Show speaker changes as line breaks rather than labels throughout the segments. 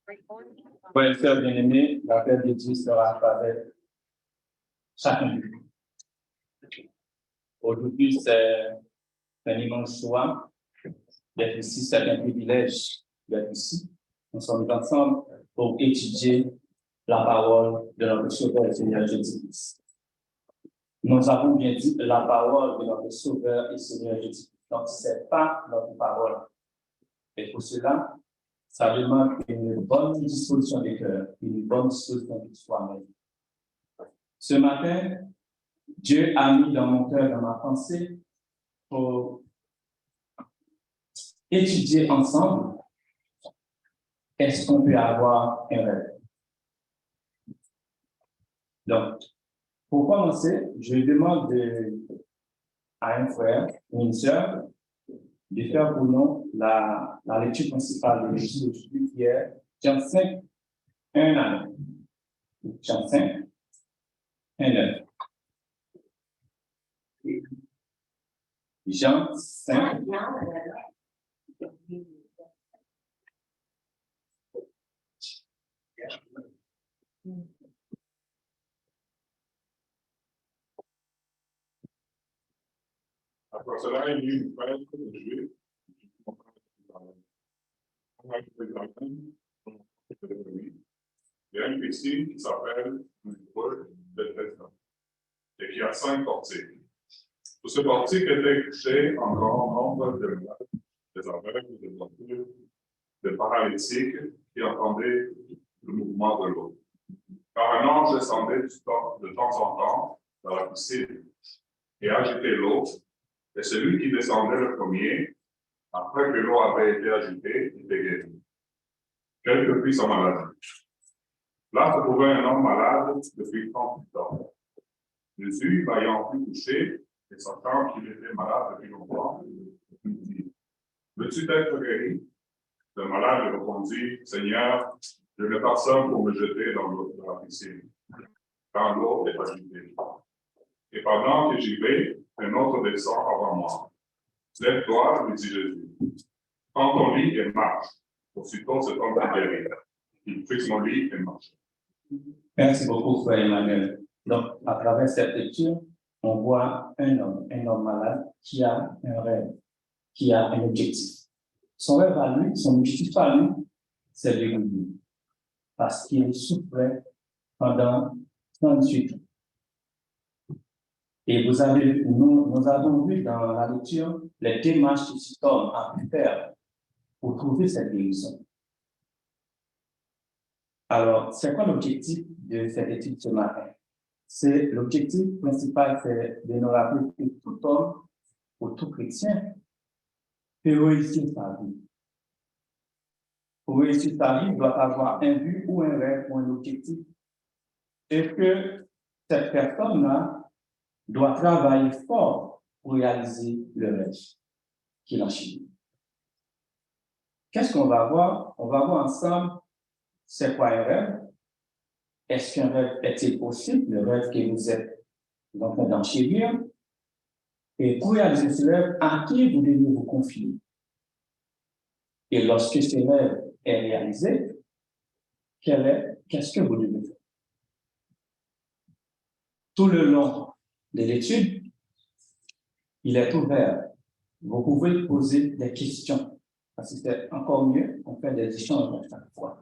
Frères et sœurs bien-aimés, la paix de Dieu sera avec chacun de nous. Aujourd'hui, c'est un immense choix d'être ici, c'est un privilège d'être ici. Nous sommes ensemble pour étudier la parole de notre Sauveur et Seigneur Jésus-Christ. Nous avons bien dit la parole de notre Sauveur et Seigneur Jésus-Christ. Donc, ce n'est pas notre parole. Et pour cela, ça demande une bonne disposition du cœur, une bonne disposition de soi-même. Ce matin, Dieu a mis dans mon cœur, dans ma pensée, pour étudier ensemble, est-ce qu'on peut avoir un rêve? Donc, pour commencer, je demande à un frère ou une sœur de faire pour nous la lecture principale de l'Église qui est Jean 5, 1 à 9. Jean 5, 1 à 9. Jean 5.
Après cela, il y eut une fête de Juifs. Il y a une piscine qui s'appelle le Bethesda et qui a 5 portiques. Sur ce portique était couché un grand nombre de malades, des aveugles, des tortues, des paralytiques qui entendaient le mouvement de l'eau. Car un ange descendait de temps en temps dans la piscine et agitait l'eau, et celui qui descendait le premier, après que l'eau avait été agitée, était guéri. Quelle que fût sa maladie. Là se trouvait un homme malade depuis 38 ans. Jésus, l'ayant pu toucher, et sachant qu'il était malade depuis longtemps, lui dit: veux-tu être guéri? Le malade répondit: Seigneur, je n'ai personne pour me jeter dans la piscine, car l'eau est agitée. Et pendant que j'y vais, un autre descend avant moi. Lève-toi, lui dit Jésus. Prends ton lit et marche. Aussitôt cet homme est guéri. Il prit son lit et marche.
Merci beaucoup, frère Emmanuel. Donc, à travers cette lecture, on voit un homme malade qui a un rêve, qui a un objectif. Son rêve à lui, son objectif à lui, c'est de guérir. Parce qu'il souffrait pendant 38 ans. Et nous avons vu dans la lecture les démarches que cet homme a pu faire pour trouver cette guérison. Alors, c'est quoi l'objectif de cette étude ce matin? L'objectif principal, c'est de nous rappeler que tout homme ou tout chrétien peut réussir sa vie. Pour réussir sa vie, il doit avoir un but ou un rêve ou un objectif. Et que cette personne-là doit travailler fort pour réaliser le rêve qu'il a chez lui. Qu'est-ce qu'on va voir? On va voir ensemble c'est quoi un rêve. Est-ce qu'un rêve est-il possible, le rêve que vous êtes en train d'enchérir? Et pour réaliser ce rêve, à qui vous devez vous confier? Et lorsque ce rêve est réalisé, qu'est-ce que vous devez faire? Tout le long de l'étude, il est ouvert. Vous pouvez poser des questions, parce que c'est encore mieux, on fait des échanges à chaque fois.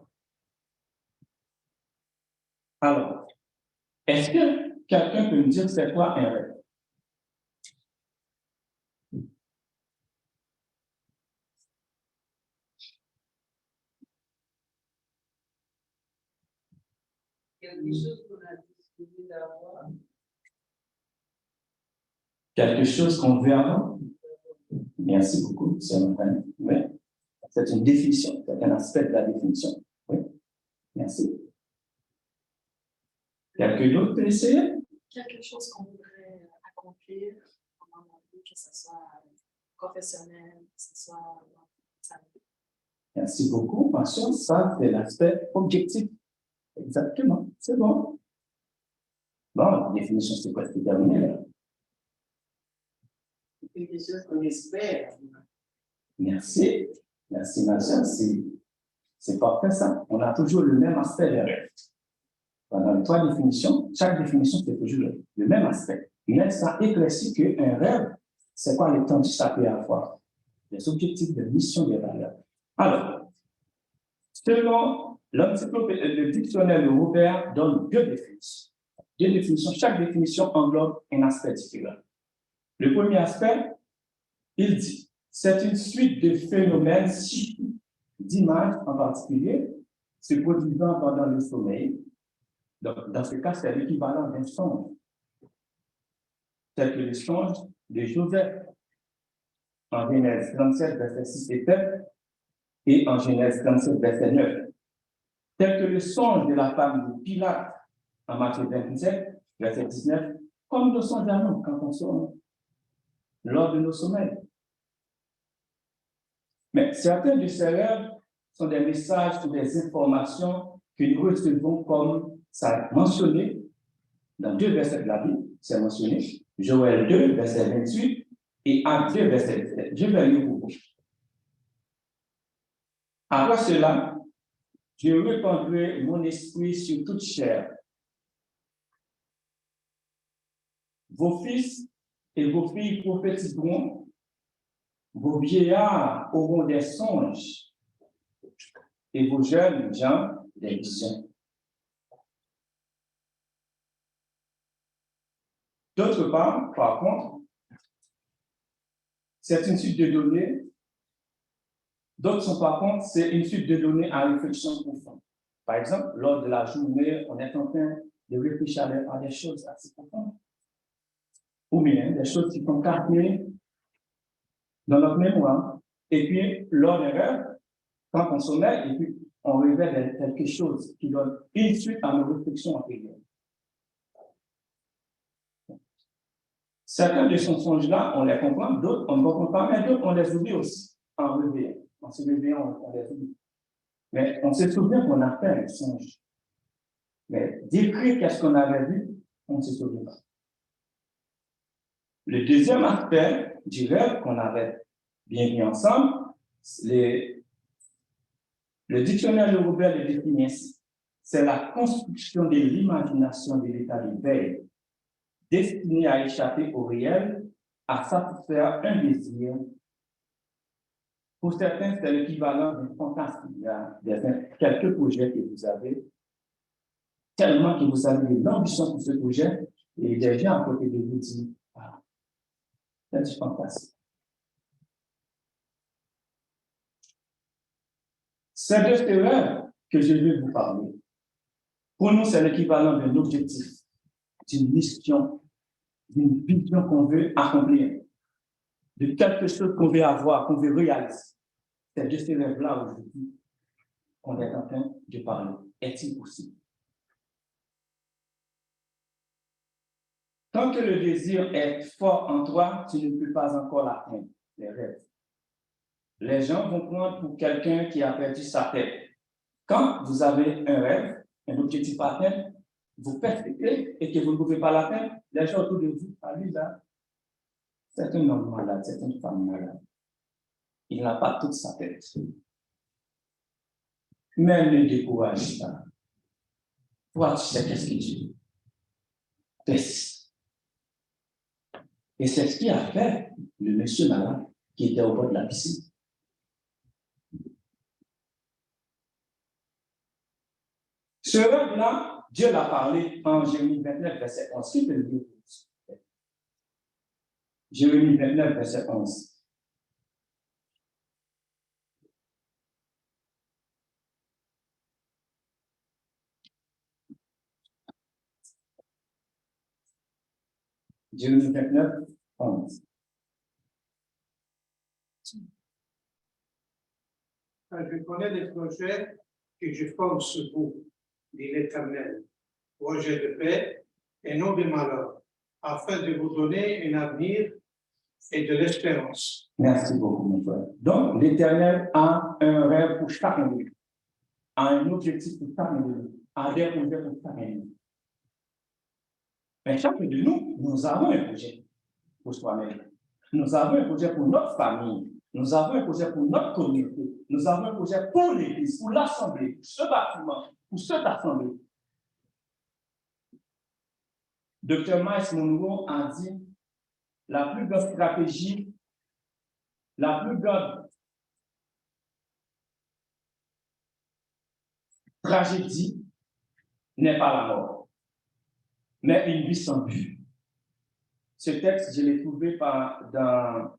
Alors, est-ce que quelqu'un peut me dire c'est quoi un rêve?
Quelque chose qu'on a décidé d'avoir.
Quelque chose qu'on veut avoir? Merci beaucoup, c'est oui. C'est une définition, c'est un aspect de la définition. Oui, merci. Quelqu'un d'autre peut essayer?
Quelque chose qu'on voudrait accomplir, que ce soit professionnel, que ce soit
Merci beaucoup, Passion. Ça, c'est l'aspect objectif. Exactement, c'est bon. Bon, la définition, c'est presque terminé là.
Quelque chose qu'on espère.
Merci. Merci, ma soeur. C'est parfait ça. On a toujours le même aspect des rêves. Dans les 3 définitions, chaque définition, c'est toujours le même aspect. Mais ça éclaircit qu'un rêve, c'est quoi les temps que ça peut avoir? Les objectifs de mission des valeurs. Alors, selon le dictionnaire de Robert donne 2 définitions. 2 définitions. Chaque définition englobe un aspect différent. Le premier aspect, il dit, c'est une suite de phénomènes psychiques, d'images en particulier, se produisant pendant le sommeil. Donc, dans ce cas, c'est l'équivalent d'un songe, tel que le songe de Joseph en Genèse 37, verset 6 et 7, et en Genèse 37, verset 9, tel que le songe de la femme de Pilate en Matthieu 27, verset 19, comme nos songes à nous quand on songe lors de nos sommeils. Mais certains de ces rêves sont des messages ou des informations que nous recevons comme ça est mentionné dans 2 versets de la Bible, c'est mentionné, Joël 2, verset 28, et Actes 2, verset 17. Je vais lire pour vous. Après cela, je répandrai mon esprit sur toute chair. Vos fils et vos filles prophétiseront, vos vieillards auront des songes, et vos jeunes gens des visions. D'autre part, par contre, c'est une suite de données. D'autres sont par contre, c'est une suite de données à réflexion profonde. Par exemple, lors de la journée, on est en train de réfléchir à des choses assez profondes. Ou bien des choses qui sont captées dans notre mémoire. Et puis, lors des rêves, quand on sommeille, et puis on révèle quelque chose qui donne une suite à nos réflexions antérieures. Certains de ces songes-là, on les comprend, d'autres, on ne comprend pas, mais d'autres, on les oublie aussi en réveillant. En se réveillant, on les oublie. Mais on se souvient qu'on a fait un songe. Mais décrire qu'est-ce qu'on avait vu, on ne se souvient pas. Le deuxième aspect du rêve qu'on avait bien vu ensemble, le dictionnaire de Robert le définit ainsi. C'est la construction de l'imagination de l'état de veille, destiné à échapper au réel, à satisfaire un désir. Pour certains, c'est l'équivalent d'un fantasme. Il y a quelques projets que vous avez, tellement que vous avez de l'ambition pour ce projet, et des gens à côté de vous disent, ah, c'est du fantasme. C'est de ce rêve que je vais vous parler. Pour nous, c'est l'équivalent d'un objectif, d'une mission, d'une vision qu'on veut accomplir, de quelque chose qu'on veut avoir, qu'on veut réaliser. C'est de ces rêves-là aujourd'hui qu'on est en train de parler. Est-il possible? Tant que le désir est fort en toi, tu ne peux pas encore l'atteindre, les rêves. Les gens vont prendre pour quelqu'un qui a perdu sa tête. Quand vous avez un rêve, un objectif à atteindre, vous persévérez et que vous ne pouvez pas l'atteindre, les gens autour de vous, ah lui là, c'est un homme malade, c'est une femme malade. Il n'a pas toute sa tête. Mais ne décourage pas. Toi, tu sais qu'est-ce que tu veux. Persiste. Et c'est ce qui a fait le monsieur malade qui était au bord de la piscine. Ce rêve-là, Dieu l'a parlé en Jérémie 29, verset 11. Qui peut le dire? Jérémie 29, verset 11. Jérémie 29, 11.
Je connais les projets que je forme sur vous, dit l'Éternel, projet de paix et non de malheur, afin de vous donner un avenir et de l'espérance.
Merci beaucoup, mon frère. Donc, l'Éternel a un rêve pour chacun de nous, a un objectif pour chacun de nous, a des projets pour chacun de nous. Mais chacun de nous, nous avons un projet pour soi-même. Nous avons un projet pour notre famille. Nous avons un projet pour notre communauté. Nous avons un projet pour l'Église, pour l'Assemblée, pour ce bâtiment, pour cette assemblée. Dr. Miles Monroe a dit la plus grande stratégie, la plus grande tragédie n'est pas la mort, mais une vie sans but. Ce texte, je l'ai trouvé dans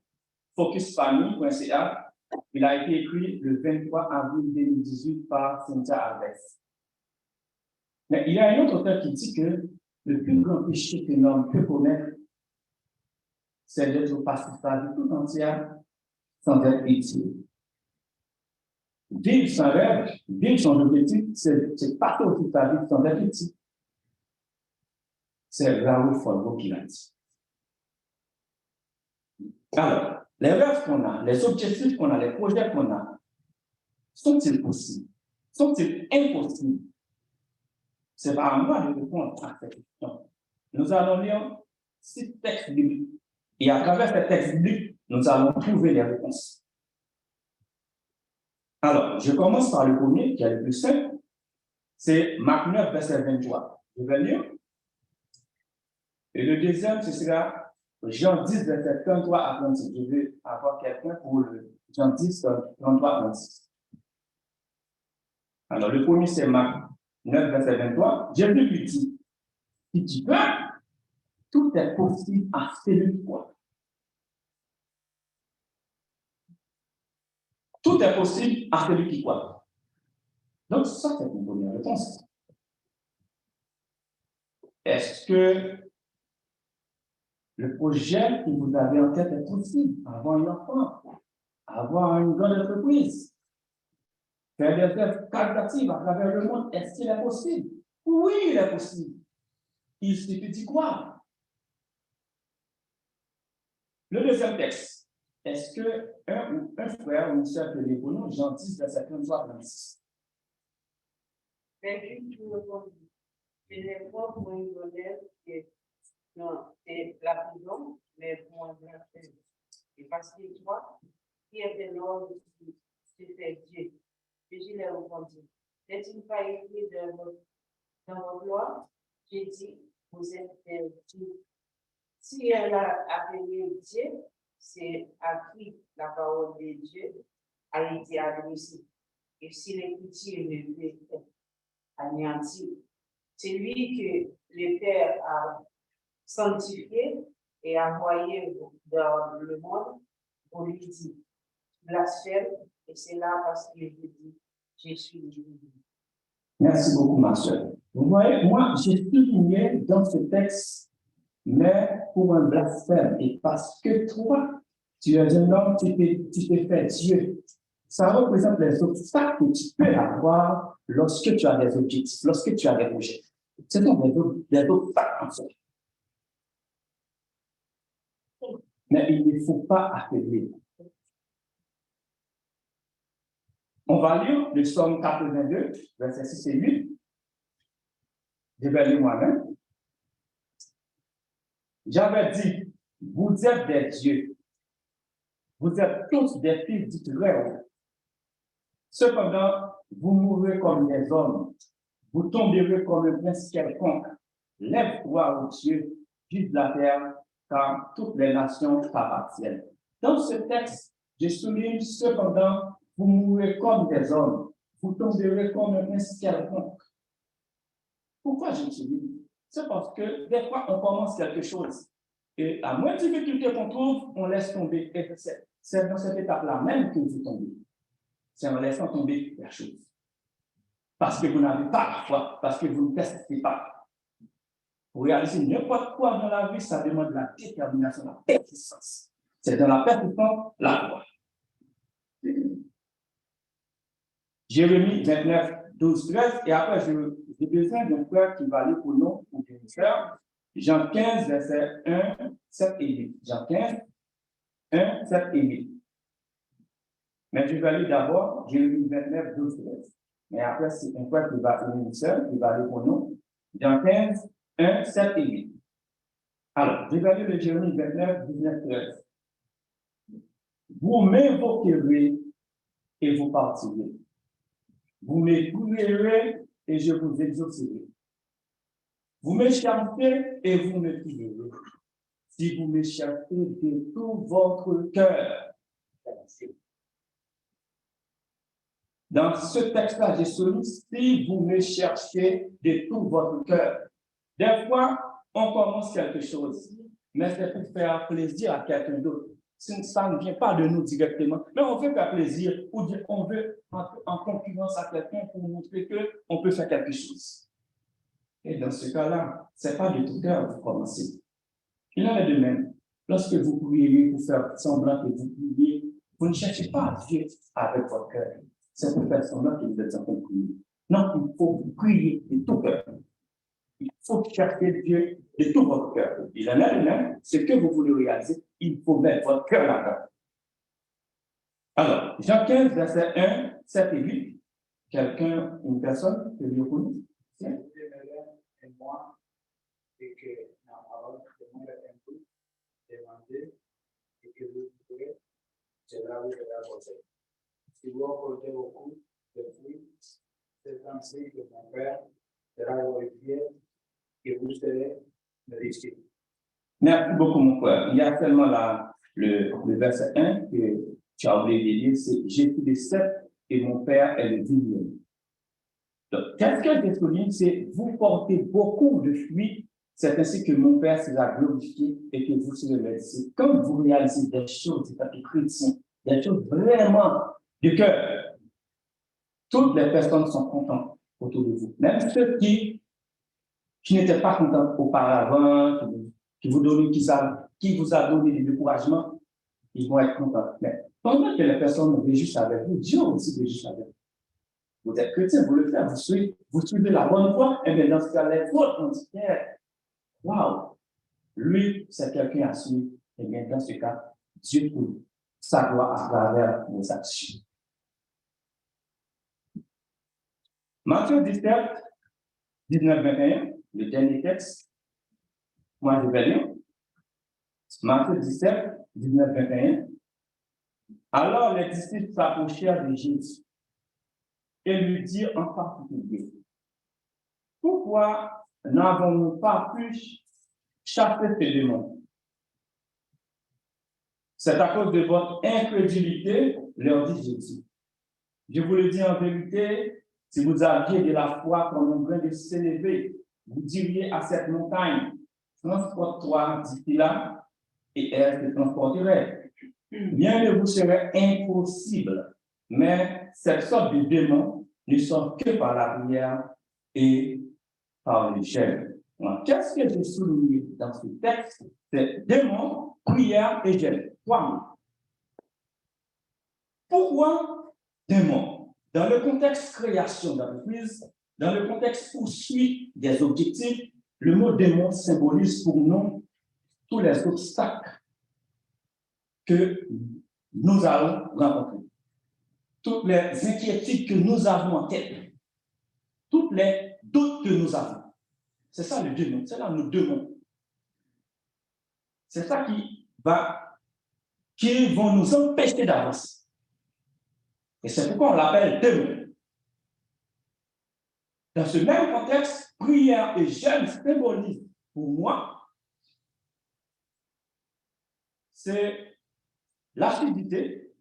focusfamily.ca. Il a été écrit le 23 avril 2018 par Cynthia Alves. Mais il y a un autre auteur qui dit que le plus grand péché qu'un homme peut commettre, c'est d'être passif sa vie tout entière sans être utile. Vivre son rêve, vivre son objectif, c'est passer aussi sa vie sans être utile. C'est Raoul Folgo qui l'a dit. Alors, les rêves qu'on a, les objectifs qu'on a, les projets qu'on a, sont-ils possibles? Sont-ils impossibles? C'est pas à moi de répondre à cette question. Nous allons lire 6 textes bibliques. Et à travers ces textes bibliques, nous allons trouver les réponses. Alors, je commence par le premier, qui est le plus simple. C'est Marc 9, verset 23. Je vais lire. Et le deuxième, ce sera Jean 10, verset 33 à 36. Je vais avoir quelqu'un pour le Jean 10, 33 à 36. Alors, le premier, c'est Marc 9, verset 23. Jésus lui dit, si tu veux, tout est possible à celui qui croit. Tout est possible à celui qui croit. Donc, ça, c'est une première réponse. Est-ce que le projet que vous avez en tête est possible? Avoir un enfant, avoir une grande entreprise, faire des œuvres caritatives à travers le monde, est-ce qu'il est possible? Oui, il est possible. Il suffit d'y croire. Le deuxième texte. Est-ce qu'un frère ou une sœur peut lire pour nous, Jean 10, verset 33 à 26?
Mais tu me répondis, je n'ai pas pour une modèle que non, c'est la prison, mais pour un blasphème. Et parce que toi, qui est un homme qui fait Dieu, et je l'ai répondu, n'est-il pas écrit dans votre loi? J'ai dit, vous êtes Dieu. Si elle a appelé Dieu, c'est à qui la parole de Dieu a été adressée. Et si l'écriture ne peut être anéantie, c'est lui que le Père a sanctifié et envoyé dans le monde pour lui dire blasphème, et c'est là parce qu'il dit je suis Dieu.
Merci beaucoup, ma soeur. Vous voyez, moi, j'ai souligné dans ce texte, mais pour un blasphème, et parce que toi, tu es un homme, tu t'es fait Dieu. Ça représente les obstacles que tu peux avoir lorsque tu as des objectifs, lorsque tu as des projets. Ce sont des obstacles en fait. Mais il ne faut pas affaiblir. On va lire le psaume 82, versets 6 et 8. Je vais lire moi-même. J'avais dit, vous êtes des dieux. Vous êtes tous des fils du Très-Haut. Cependant, vous mourrez comme des hommes. Vous tomberez comme un prince quelconque. Lève-toi, ô Dieu, juge de la terre, car toutes les nations t'appartiennent. Dans ce texte, je souligne cependant, vous mourrez comme des hommes. Vous tomberez comme un prince quelconque. Pourquoi je souligne? C'est parce que des fois, on commence quelque chose. Et à moins de difficulté qu'on trouve, on laisse tomber. Et c'est dans cette étape-là même que vous tombez. C'est en laissant tomber la chose. Parce que vous n'avez pas la foi, parce que vous ne testez pas. Pour réaliser n'importe quoi dans la vie, ça demande la détermination, la persistance. C'est dans la persistance, la foi. Jérémie 29, 12, 13, et après, j'ai besoin d'un frère qui va aller pour nous, pour une sœur. Jean 15, verset 1, 7 et 8. Jean 15, 1, 7 et 8. Mais je vais aller d'abord, Jérémie 29, 12, 13. Mais après, c'est un frère qui va venir une sœur, qui va aller pour nous. Jean 15, 1, 7 et 8. Alors, je vais aller le Jérémie 29, 19, 13. Vous m'invoquerez et vous partirez. Vous m'écouterez et je vous exaucerai. Vous me cherchez et vous me trouverez. Si vous me cherchez de tout votre cœur. Dans ce texte-là, j'ai souligné, si vous me cherchez de tout votre cœur. Des fois, on commence quelque chose, mais c'est pour faire plaisir à quelqu'un d'autre. Ça ne vient pas de nous directement, mais on veut faire plaisir ou dire on veut entrer en concurrence à quelqu'un pour montrer qu'on peut faire quelque chose. Et dans ce cas-là, ce n'est pas de tout cœur que vous commencez. Il en est de même. Lorsque vous priez pour faire semblant que vous priez, vous ne cherchez pas Dieu avec votre cœur. C'est pour faire semblant que vous êtes en train de prier. Non, il faut prier de tout cœur. Il faut chercher Dieu de tout votre cœur. Il en est de même, ce que vous voulez réaliser, il faut mettre votre cœur là-dedans. Alors, Jean 15, verset 1, 7 et 8. Quelqu'un, une personne que vous connaissez?
Et moi, et que la parole que moi un peu demandé et que vous pouvez, cela vous sera posé. Si vous apportez beaucoup de fruits, c'est ainsi que mon Père sera glorifié et vous serez mes disciples.
Merci beaucoup, mon frère. Il y a seulement là le verset 1 que tu as oublié de lire, c'est « J'ai pris les sept et mon Père est le vigneron ». Donc, qu'est-ce que je souligne, c'est « Vous portez beaucoup de fruits, c'est ainsi que mon Père sera glorifié et que vous serez mes disciples ». Quand vous réalisez des choses, des chrétiens, des choses vraiment du cœur, toutes les personnes sont contentes autour de vous. Même ceux qui n'étaient pas contents auparavant, qui vous a donné des découragements, ils vont être contents. Mais pendant que les personnes réjouissent avec vous, Dieu aussi réjouit avec vous. Vous êtes chrétien, vous le faites, vous suivez la bonne voie, et bien dans ce cas, les autres vont dire, waouh, lui, c'est quelqu'un à suivre, et bien dans ce cas, Dieu pour lui, ça doit à travers nos actions. Matthieu 17, 19, 21, le dernier texte, moi je vais lire. Matthieu 17, 19, 21. Alors les disciples s'approchèrent de Jésus et lui dirent en particulier, pourquoi n'avons-nous pas pu chasser ces démons? C'est à cause de votre incrédulité, leur dit Jésus. Je vous le dis en vérité, si vous aviez de la foi comme un grain de sénévé, vous diriez à cette montagne, transporte-toi d'ici là, et elle se transporterait. Rien ne vous serait impossible, mais cette sorte de démons ne sont que par la prière et par le jeûne. Qu'est-ce que j'ai souligné dans ce texte? C'est démons, prière et jeûne. Pourquoi démons? Dans le contexte création d'entreprise, dans le contexte poursuite des objectifs, le mot démon symbolise pour nous tous les obstacles que nous allons rencontrer, toutes les inquiétudes que nous avons en tête, toutes les doutes que nous avons. C'est ça le démon, c'est là nos démons. C'est ça qui vont nous empêcher d'avancer. Et c'est pourquoi on l'appelle démon. Dans ce même contexte, prière et jeûne symbolisent pour moi, c'est l'assiduité,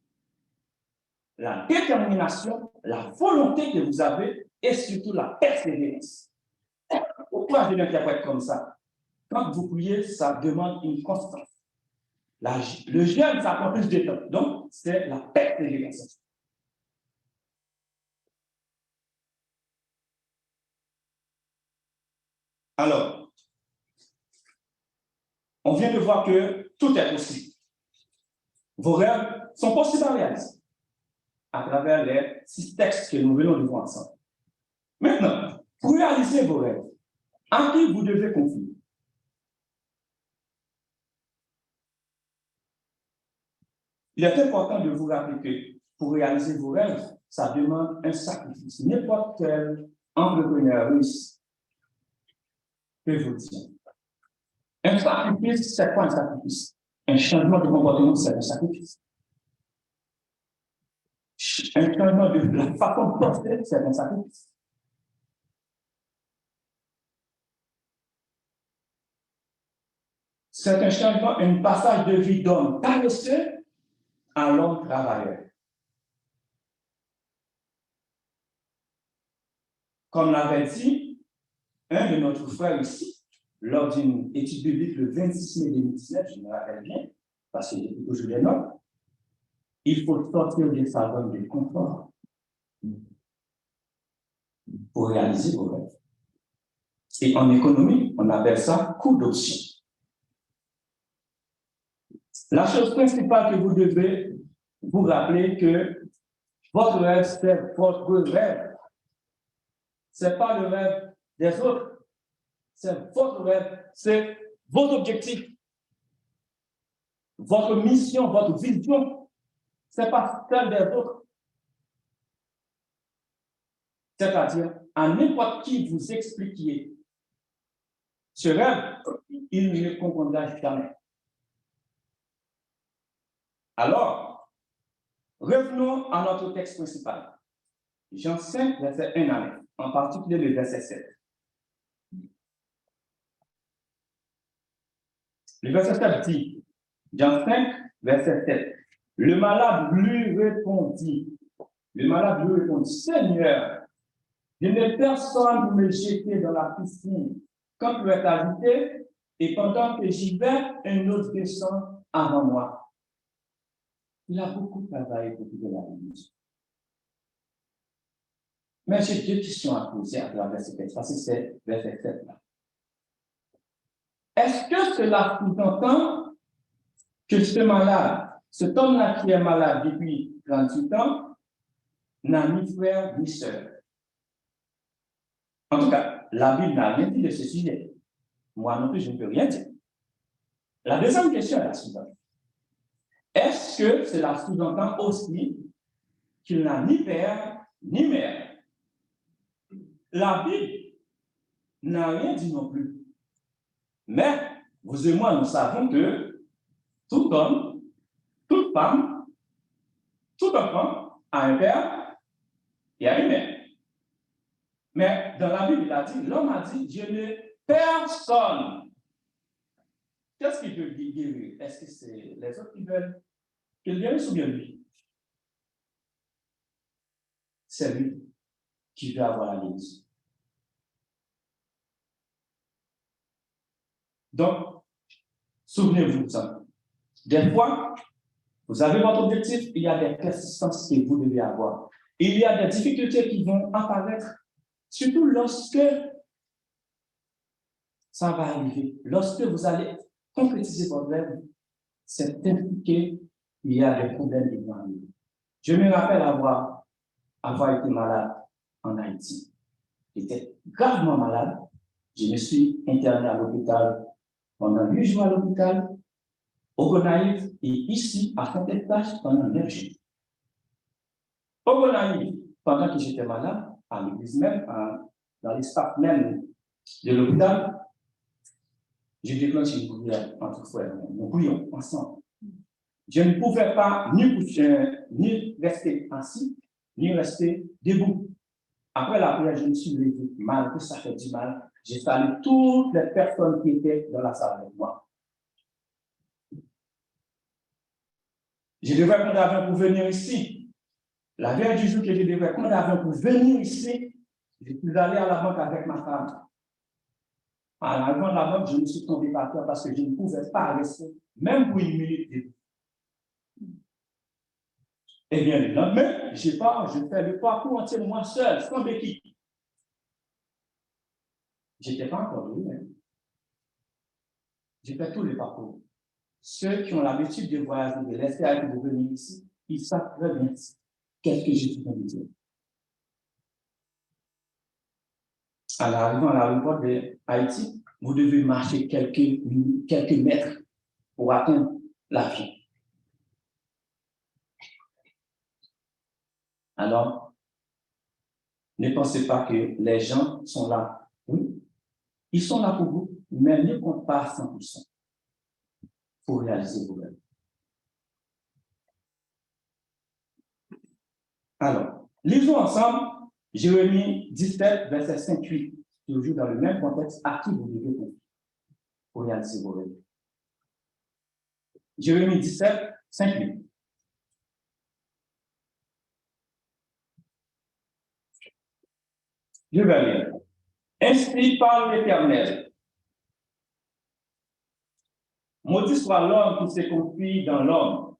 la détermination, la volonté que vous avez et surtout la persévérance. Pourquoi je l'interprète comme ça? Quand vous priez, ça demande une constance. Le jeûne, ça prend plus de temps. Donc, c'est la persévérance. Alors, on vient de voir que tout est possible. Vos rêves sont possibles à réaliser à travers les 6 textes que nous venons de voir ensemble. Maintenant, pour réaliser vos rêves, à qui vous devez confier? Il est important de vous rappeler que pour réaliser vos rêves, ça demande un sacrifice. N'importe quel entrepreneur russe peut vous dire. Un sacrifice, c'est quoi un sacrifice? Un changement de comportement, c'est un sacrifice. un changement de la façon de penser certains sacrifices. C'est un changement, un passage de vie d'homme paresseux à l'homme travailleur. Comme l'avait dit un de notre frère ici, lors d'une étude biblique le 26 mai 2019, je me rappelle bien, parce qu'il était toujours des notes, il faut sortir de sa zone de confort pour réaliser vos rêves. Et en économie, on appelle ça coût d'option. La chose principale que vous devez vous rappeler que votre rêve, c'est votre rêve. Ce n'est pas le rêve des autres. C'est votre rêve, c'est vos objectifs, votre mission, votre vision. Ce n'est pas celle des autres. C'est-à-dire, à n'importe qui vous expliquiez ce rêve, il ne le comprendra jamais. Alors, revenons à notre texte principal. Jean 5, verset 1 à 9, en particulier le verset 7. Le verset 7 dit, Jean 5, verset 7, le malade lui répondit, Seigneur, je n'ai personne pour me jeter dans la piscine quand l'eau est agitée, et pendant que j'y vais, un autre descend avant moi. Il a beaucoup travaillé pour trouver la religion. Mais j'ai deux questions à poser à travers ce texte, parce que c'est verset 7 là. Est-ce que cela sous-entend que ce malade, cet homme-là qui est malade depuis 38 ans, n'a ni frère ni sœur? En tout cas, la Bible n'a rien dit de ce sujet. Moi non plus, je ne peux rien dire. La deuxième question est la suivante. Est-ce que cela sous-entend aussi qu'il n'a ni père ni mère? La Bible n'a rien dit non plus. Mais vous et moi, nous savons que tout homme, toute femme, tout enfant a un père et a une mère. Mais dans la Bible, il a dit, l'homme a dit, je n'ai personne. Qu'est-ce qu'il veut dire? Est-ce que c'est les autres qui veulent qu'il guérisse ou bien lui? C'est lui qui veut avoir la guérison. Donc, souvenez-vous de ça. Des fois, vous avez votre objectif, il y a des persistances que vous devez avoir. Il y a des difficultés qui vont apparaître, surtout lorsque ça va arriver. Lorsque vous allez concrétiser votre rêve, c'est impliqué qu'il y a des problèmes qui vont arriver. Je me rappelle avoir été malade en Haïti. J'étais gravement malade. Je me suis interné à l'hôpital pendant 8 jours à l'hôpital, au Gonaïve et ici à Saint-Eustache pendant 9 jours. Au Gonaïve, pendant que j'étais malade, à l'église même, dans l'espace même de l'hôpital, j'ai déclenché une prière entre frères. Nous prions ensemble. Je ne pouvais pas ni rester assis, ni rester debout. Après la prière, je me suis levé, malgré que ça fait du mal. J'ai salué toutes les personnes qui étaient dans la salle avec moi. Je devais prendre l'avion pour venir ici. La veille du jour que je devais prendre l'avion pour venir ici, je suis allé à la banque avec ma femme. En arrivant à la banque, je me suis tombé par terre parce que je ne pouvais pas rester, même pour une minute. Et bien, le lendemain, je fais le parcours entier moi seul, sans béquille. Je n'étais pas encore venu. J'ai fait tout le parcours. Ceux qui ont l'habitude de voyager de l'extérieur pour venir ici, ils savent très bien qu'est-ce que j'ai tout dire. En arrivant à l'aéroport de Haïti, vous devez marcher quelques mètres pour atteindre l'avion. Alors, ne pensez pas que les gens sont là. Oui, ils sont là pour vous, mais ne comptent pas à 100% pour réaliser vos rêves. Alors, lisons ensemble Jérémie 17, verset 5-8, toujours dans le même contexte à qui vous devez confier pour réaliser vos rêves. Jérémie 17, 5-8. Je vais lire. Ainsi parle l'Éternel. Maudit soit l'homme qui se confie dans l'homme,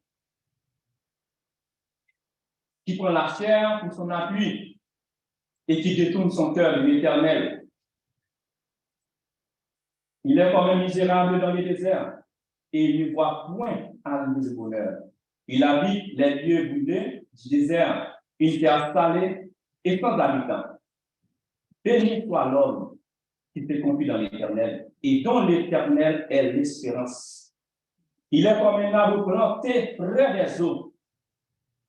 qui prend la chair pour son appui et qui détourne son cœur de l'Éternel. Il est comme un misérable dans les déserts et il ne voit point arriver le bonheur. Il habite les lieux brûlés du désert, une terre salée et sans habitants. Béni soit l'homme qui se confie dans l'Éternel et dont l'Éternel est l'espérance. Il est comme un arbre planté près des eaux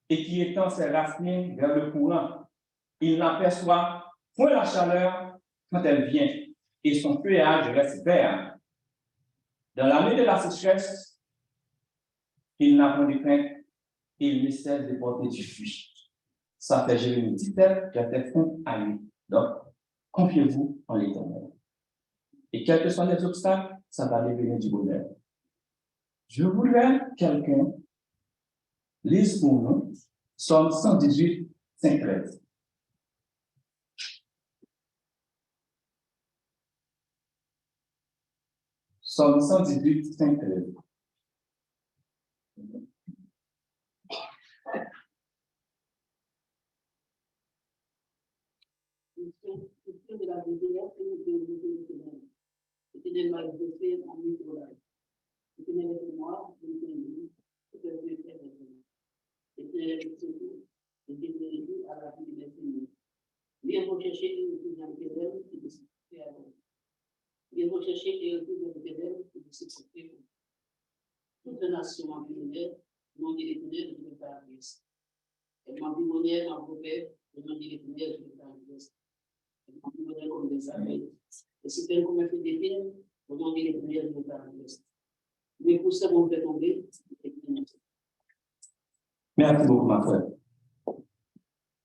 et qui étend ses racines vers le courant. Il n'aperçoit point la chaleur quand elle vient et son feuillage reste vert. Dans l'année de la sécheresse, il n'a point de crainte et il ne cesse de porter du fruit. Ça fait Jérémie 17, verset 5 à 8. Donc, confiez-vous en l'Éternel. Et quels que soient les obstacles, ça va devenir du bonheur. Je voudrais que quelqu'un lise pour nous Psaume 118, 5-13. Psaume 118, 5-13.
De la découverte et de m'a exaucé en lui pour la vie. L'Éternel est pour moi, l'Éternel est surtout et dévoué à la vie des Seigneurs. Viens rechercher et retrouver dans l'Éternel et de se faire à vous. Viens rechercher et retrouver dans l'Éternel et de se faire. Toute nation en prière, nom de l'Éternel et de la grâce. Elle m'a vu monnaie, ma prophète, le nom de l'Éternel et de la grâce. Comme des abeilles. Et si tel comme un fait des films, au nom de l'Éternel de la grâce. Mais pour ça, on fait tomber.
Merci beaucoup, ma frère.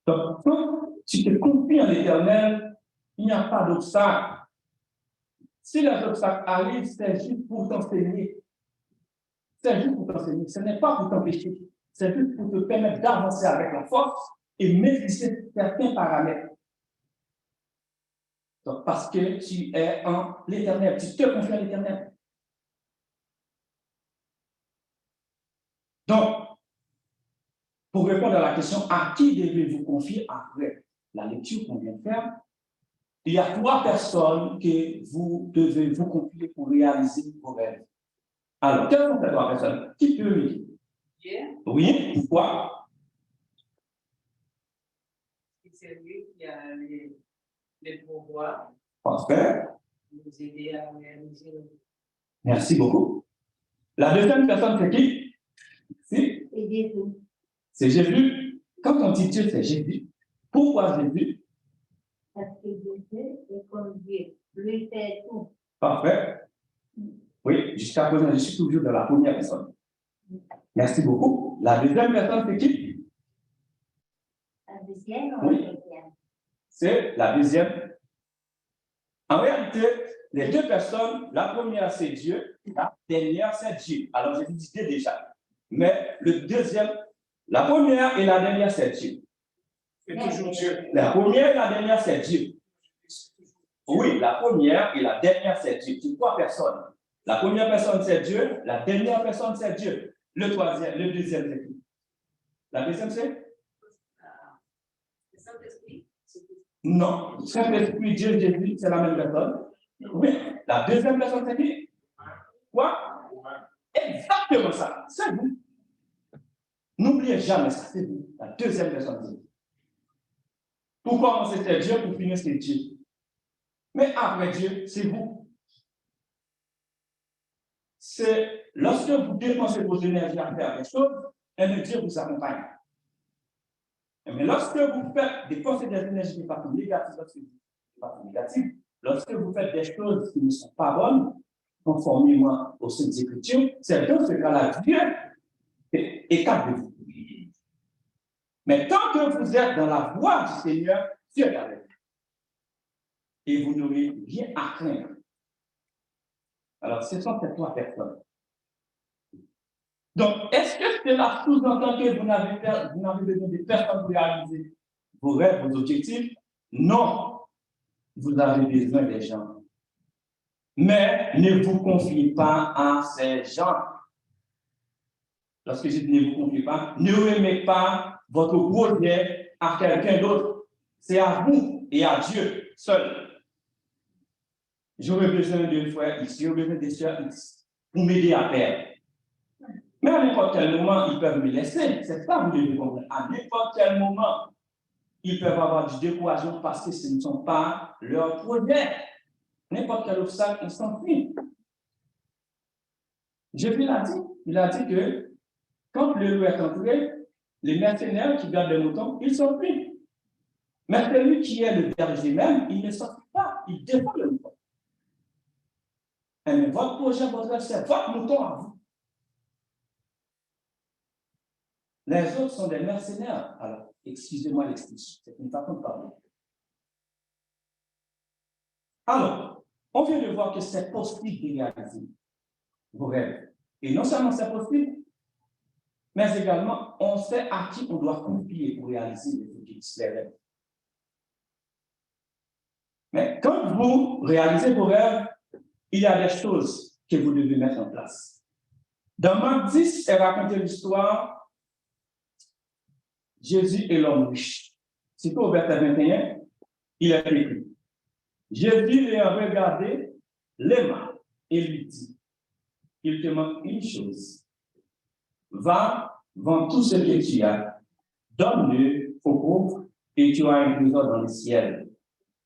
Donc, quand tu te confies en l'Éternel, il n'y a pas d'obstacle. Si les obstacles arrivent, c'est juste pour t'enseigner. C'est juste pour t'enseigner. Ce n'est pas pour t'empêcher. C'est juste pour te permettre d'avancer avec la force et maîtriser certains paramètres. Donc, parce que tu es en l'Éternel, tu te confies en l'Éternel. Donc, pour répondre à la question, à qui devez-vous confier après la lecture qu'on vient de faire, il y a 3 personnes que vous devez vous confier pour réaliser vos rêves. Alors, quelles sont ces 3 personnes? Qui peut le dire? Oui, pourquoi?
C'est lui qui a les pouvoirs.
Parfait.
Nous aider à réaliser.
Merci beaucoup. La deuxième personne, c'est qui? Si?
C'est Jésus.
C'est Jésus. Quand on dit Dieu, c'est Jésus. Pourquoi Jésus?
Parce que Jésus est comme Dieu. Lui fait tout.
Parfait. Oui, jusqu'à présent, je suis toujours dans la première personne. Merci beaucoup. La deuxième personne, c'est qui?
La deuxième ou
Oui.
la deuxième?
C'est la deuxième. En réalité, les 2 personnes, la première, c'est Dieu, la dernière, c'est Dieu. Alors, j'ai dit Dieu déjà. Mais le deuxième, la première et la dernière, c'est Dieu.
C'est toujours Dieu.
La première et la dernière, c'est Dieu. Oui, la première et la dernière, c'est Dieu. C'est 3 personnes. La première personne, c'est Dieu. La dernière personne, c'est Dieu. Le deuxième, c'est qui? La deuxième, c'est?
Le Saint-Esprit.
Non. Saint-Esprit, Dieu, Jésus, c'est la même personne. Oui. La deuxième personne, c'est qui? Quoi? Exactement ça. C'est vous. N'oubliez jamais ça, c'est vous. La deuxième personne, c'est vous. Pour commencer, c'est Dieu, pour finir, c'est Dieu. Mais après Dieu, c'est vous. C'est lorsque vous dépensez vos énergies à faire des choses, et Dieu vous accompagne. Mais lorsque vous faites dépenser des énergies de façon négative, lorsque vous faites des choses qui ne sont pas bonnes, conformément aux Saintes Écritures, c'est dans ce cas-là Dieu écarte de vous. Mais tant que vous êtes dans la voie du Seigneur, Dieu est avec vous. Et vous n'aurez rien à craindre. Alors, ce sont ces trois personnes. Donc, est-ce que cela sous-entend que vous n'avez besoin de personne pour réaliser vos rêves, vos objectifs? Non, vous avez besoin des gens. Mais ne vous confiez pas à ces gens. Lorsque je dis ne vous confiez pas, ne remettez pas votre projet à quelqu'un d'autre. C'est à vous et à Dieu seul. J'aurais besoin de frères X, j'aurais besoin de sœurs X pour m'aider à faire. Mais à n'importe quel moment, ils peuvent me laisser. C'est ça que vous devez comprendre. À n'importe quel moment, ils peuvent avoir du découragement parce que ce ne sont pas leurs projets. N'importe quel obstacle, on s'enfuit. Jésus l'a dit. Il a dit que quand le loup est entré, les mercenaires qui gardent les moutons, ils s'enfuient. Mais celui qui est le berger même, il ne s'enfuit pas. Il défend le mouton. Mais votre projet, votre rêve, c'est votre mouton à vous. Les autres sont des mercenaires. Alors, excusez-moi l'expression, c'est une façon de parler. Alors, on vient de voir que c'est possible de réaliser vos rêves. Et non seulement c'est possible, mais également, on sait à qui on doit confier pour réaliser les objectifs, les rêves. Mais quand vous réalisez vos rêves, il y a des choses que vous devez mettre en place. Dans Marc 10, elle raconte l'histoire Jésus et l'homme riche. C'est au verset 21, il est écrit. Jésus lui a regardé les mains et lui dit, il te manque une chose. Va, vends tout ce que tu as, donne-le aux pauvres et tu auras un trésor dans le ciel.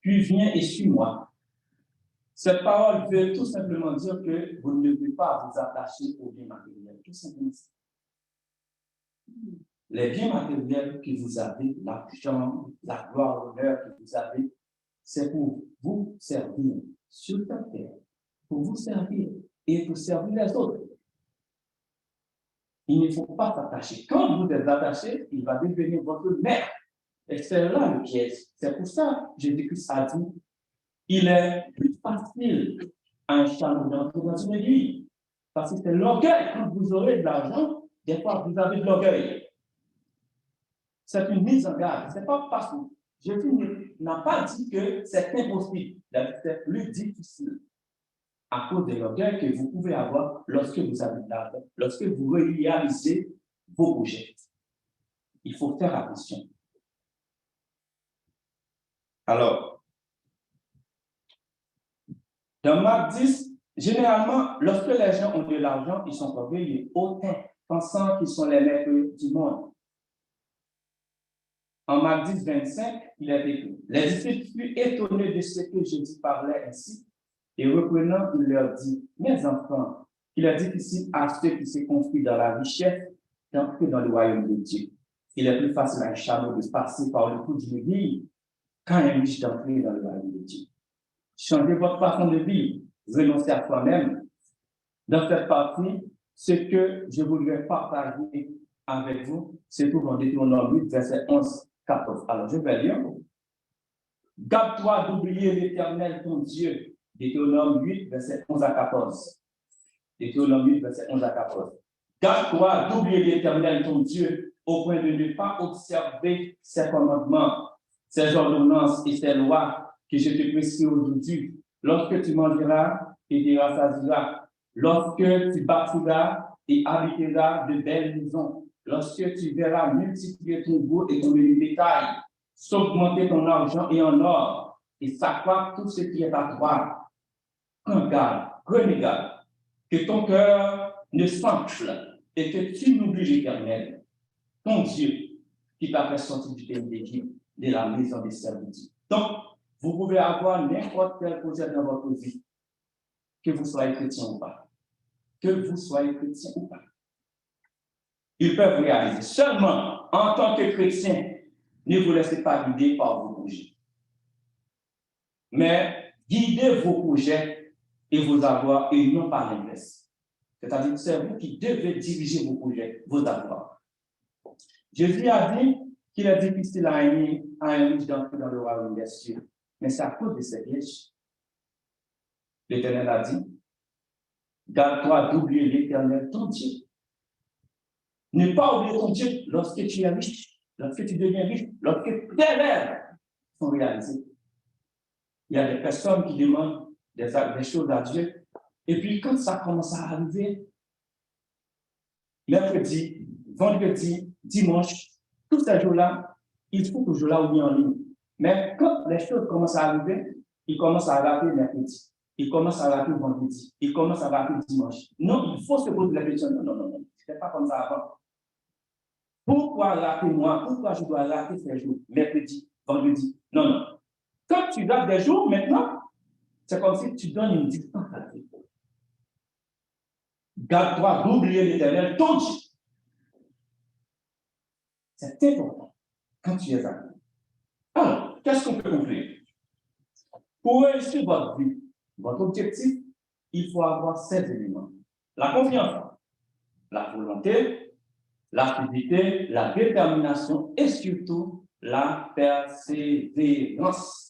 Puis viens et suis-moi. Cette parole veut tout simplement dire que vous ne devez pas vous attacher aux biens matériels. Tout simplement. Les biens matériels que vous avez, l'argent, la gloire, l'honneur que vous avez, c'est pour vous servir sur la terre, pour vous servir et pour servir les autres. Il ne faut pas s'attacher. Quand vous êtes attaché, il va devenir votre maître. Et c'est là le piège. C'est pour ça que Jésus-Christ a dit, il est plus facile à un chameau d'entrer dans une aiguille. Parce que c'est l'orgueil. Quand vous aurez de l'argent, des fois vous avez de l'orgueil. C'est une mise en garde. Ce n'est pas parce que Jésus n'a pas dit que c'est impossible. C'est plus difficile à cause de l'orgueil que vous pouvez avoir lorsque vous avez de l'argent, lorsque vous réalisez vos projets. Il faut faire attention. Alors, dans Marc 10, généralement, lorsque les gens ont de l'argent, ils sont orgueilleux, hautains, pensant qu'ils sont les maîtres du monde. En Marc 10, 25, il est écrit, les disciples furent étonnés de ce que Jésus parlait ainsi, et reprenant, il leur dit, mes enfants, il est difficile à ceux qui se confient dans la richesse que dans le royaume de Dieu. Il est plus facile à un chameau de passer par le trou d'une aiguille qu'à un riche d'entrer dans le royaume de Dieu. Changez votre façon de vivre, renoncez à soi-même. Dans cette partie, ce que je voudrais partager avec vous, c'est tout dans Deutéronome 8, verset 11, 14. Alors, je vais lire. Garde-toi d'oublier l'Éternel, ton Dieu. Deutéronome 8, verset 11 à 14. Deutéronome 8, verset 11 à 14. Garde-toi d'oublier l'Éternel, ton Dieu, au point de ne pas observer ses commandements, ses ordonnances et ses lois que je te prescris aujourd'hui. Lorsque tu mangeras et te rassasieras, lorsque tu bâtiras et habiteras de belles maisons, lorsque tu verras multiplier ton beau et ton bétail, s'augmenter ton argent et en or, et s'accroître tout ce qui est à toi. Regarde, que ton cœur ne s'enfle et que tu n'oublies l'Éternel, ton Dieu, qui t'a fait sortir du pays d'Égypte, de la maison des servitudes. Donc, vous pouvez avoir n'importe quel projet dans votre vie, que vous soyez chrétien ou pas. Que vous soyez chrétien ou pas. Ils peuvent réaliser. Seulement, en tant que chrétien, ne vous laissez pas guider par vos projets. Mais guidez vos projets et vos avoirs et non par l'inverse. C'est-à-dire que c'est vous qui devez diriger vos projets, vos avoirs. Jésus a dit, qu'il est difficile à un riche d'entrer dans le royaume des cieux. Mais c'est à cause de ces riches. L'Éternel a dit, garde-toi d'oublier l'Éternel, ton Dieu. Ne pas oublier ton Dieu lorsque tu es riche, lorsque tu deviens riche, lorsque tes rêves sont réalisés. Il y a des personnes qui demandent des choses à Dieu, et puis quand ça commence à arriver, mercredi, vendredi, dimanche, tous ces jours-là, il faut que je là ou bien en ligne. Mais quand les choses commencent à arriver, ils commencent à rater mercredi, ils commencent à rater vendredi, ils commencent à rater dimanche. Non, il faut se poser la question. Non. Ce n'est pas comme ça avant. Pourquoi rater moi? Pourquoi je dois rater ces jours? Mercredi, vendredi? Non. Quand tu rates des jours, maintenant, c'est comme si tu donnes une distance à Dieu. Garde-toi d'oublier l'Éternel, ton Dieu. C'est important quand tu es à Dieu. Alors, qu'est-ce qu'on peut conclure? Pour réussir votre vie, votre objectif, il faut avoir 7 éléments. La confiance, la volonté, l'activité, la détermination et surtout la persévérance.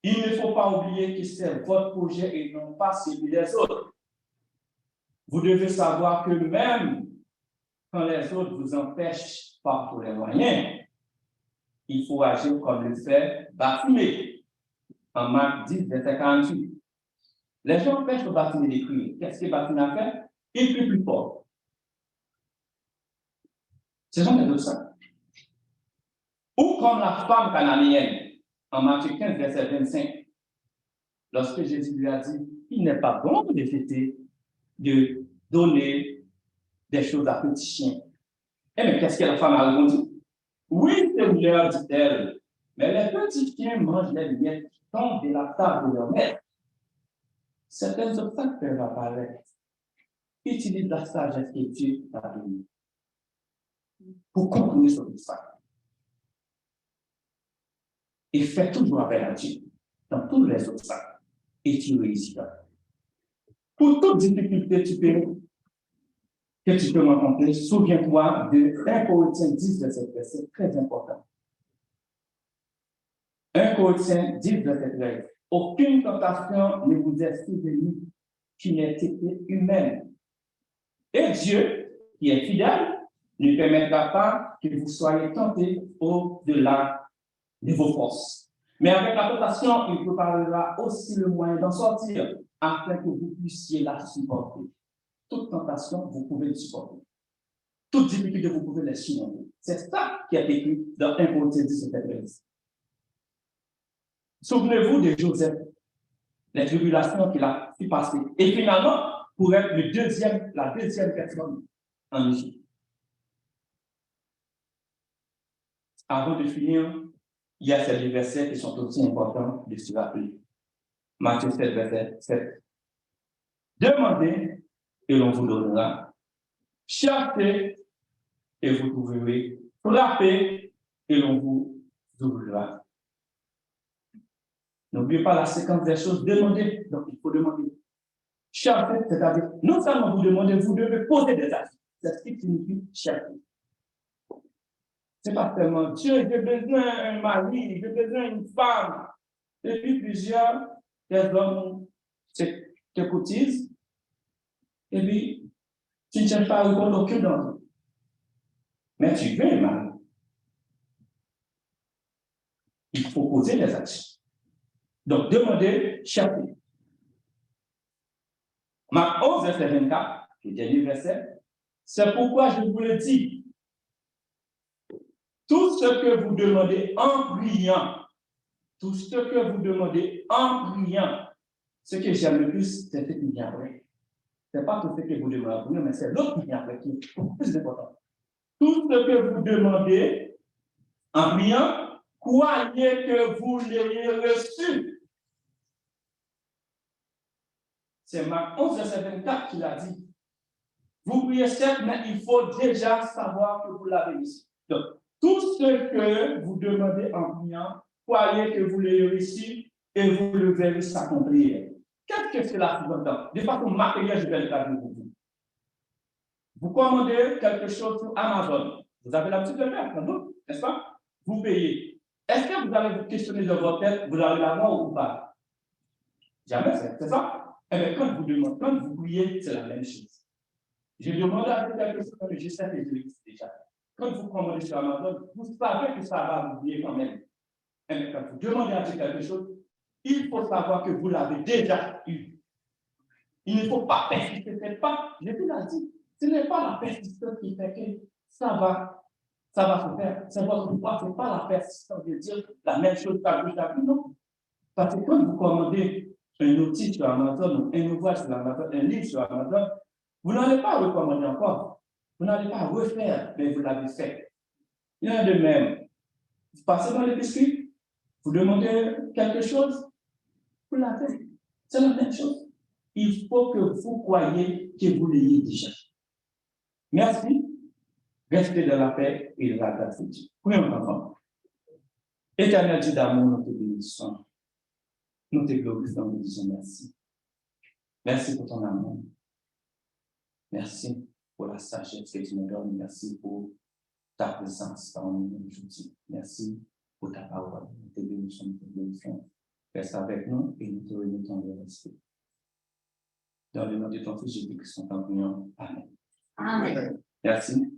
Il ne faut pas oublier que c'est votre projet et non pas celui des autres. Vous devez savoir que même quand les autres vous empêchent par tous les moyens, il faut agir comme le fait Bartimée en Marc 10, verset 48. Les gens empêchent Bartimée d'écrire. Qu'est-ce que Bartimée a fait? Il crie plus fort. C'est genre de ça. Ou comme la femme cananéenne en Matthieu 15, verset 25, lorsque Jésus lui a dit, il n'est pas bon de fêter, de donner des choses à petits chiens. Eh bien, qu'est-ce que la femme a répondu? Oui, Seigneur, dit-elle, mais les petits chiens mangent les miettes qui tombent de la table de leur maître. Certains obstacles peuvent apparaître. Utilise la sagesse que Dieu t'a donnée pour contourner ce obstacle. Et fais toujours appel à Dieu dans tous les obstacles et tu réussiras. Pour toute difficulté que tu peux rencontrer, souviens-toi de 1 Corinthiens 10, verset 13, c'est très important. 1 Corinthiens 10, verset 13. Aucune tentation ne vous est survenue qui n'ait été humaine. Et Dieu, qui est fidèle, ne permettra pas que vous soyez tentés au-delà de vos forces. Mais avec la tentation, il préparera aussi le moyen d'en sortir, afin que vous puissiez la supporter. Toute tentation, vous pouvez le supporter. Toute difficulté, vous pouvez la surmonter. C'est ça qui est écrit dans 1 Corinthiens 10, verset 13. Souvenez-vous de Joseph, les tribulations qu'il a pu passer. Et finalement, pour être la deuxième personne en Égypte. Avant de finir, il y a ces deux versets qui sont aussi importants de se rappeler. Matthieu 7, verset 7. Demandez et l'on vous donnera. Cherchez et vous trouverez. Frappez et l'on vous ouvrira. N'oubliez pas la séquence des choses. Demandez. Donc, il faut demander. Cherchez, c'est-à-dire, non seulement vous demandez, vous devez poser des actes. C'est ce qui signifie chercher. C'est pas tellement Dieu, j'ai besoin d'un mari, j'ai besoin d'une femme. Et puis plusieurs des hommes te cotisent. Et puis, tu ne cherches pas à répondre aucun d'entre eux. Mais tu veux un mari. Il faut poser des actions. Donc, demandez, cherchez. Marc 11, verset 24, le dernier verset, c'est pourquoi je vous le dis. Tout ce que vous demandez en priant, tout ce que vous demandez en priant, ce que j'aime le plus, c'est ce qui vient après. Ce n'est pas tout ce que vous demandez en priant, mais c'est l'autre qui vient après qui est plus important. Tout ce que vous demandez en priant, croyez que vous l'ayez reçu. C'est Marc 11, verset 24 qui l'a dit. Vous priez certes, mais il faut déjà savoir que vous l'avez reçu. Donc, tout ce que vous demandez en priant, croyez que vous l'ayez reçu et vous le verrez s'accomplir. Qu'est-ce que cela sous-entend? De façon matérielle, je vais le traduire pour vous. Vous commandez quelque chose sur Amazon. Vous avez l'habitude de le faire, non? N'est-ce pas? Vous payez. Est-ce que vous allez vous questionner de votre tête, vous allez l'avoir ou pas? Jamais, c'est ça? Eh bien, quand vous demandez, quand vous priez, c'est la même chose. Je demande à quelque chose que je sais que je l'existe déjà. Quand vous commandez sur Amazon, vous savez que ça va vous oublier quand même. Eh bien, quand vous demandez à Dieu quelque chose, il faut savoir que vous l'avez déjà eu. Il ne faut pas persister. C'est pas, je vous l'ai dit, ce n'est pas la persistance qui fait que ça va se faire. C'est votre foi, ce n'est pas la persistance de dire la même chose par vous, non. Parce que quand vous commandez un outil sur Amazon, un ouvrage sur Amazon, un livre sur Amazon, vous n'allez pas recommander encore. Vous n'allez pas refaire, mais vous l'avez fait. Il y en a de même. Vous passez dans l'épicerie, vous demandez quelque chose, vous l'avez. C'est la même chose. Il faut que vous croyiez que vous l'ayez déjà. Merci. Restez dans la paix et la grâce de Dieu. Prions ensemble. Éternel Dieu d'amour, nous te bénissons. Nous te glorifions, nous disons merci. Merci pour ton amour. Merci pour la sagesse que tu nous donnes. Merci pour ta présence parmi nous aujourd'hui. Merci pour ta parole. Nous te bénissons, nous te glorifions. Reste avec nous et nous te remettons le respect. Dans le nom de ton Fils Jésus-Christ, nous t'en prions. Amen.
Amen.
Merci.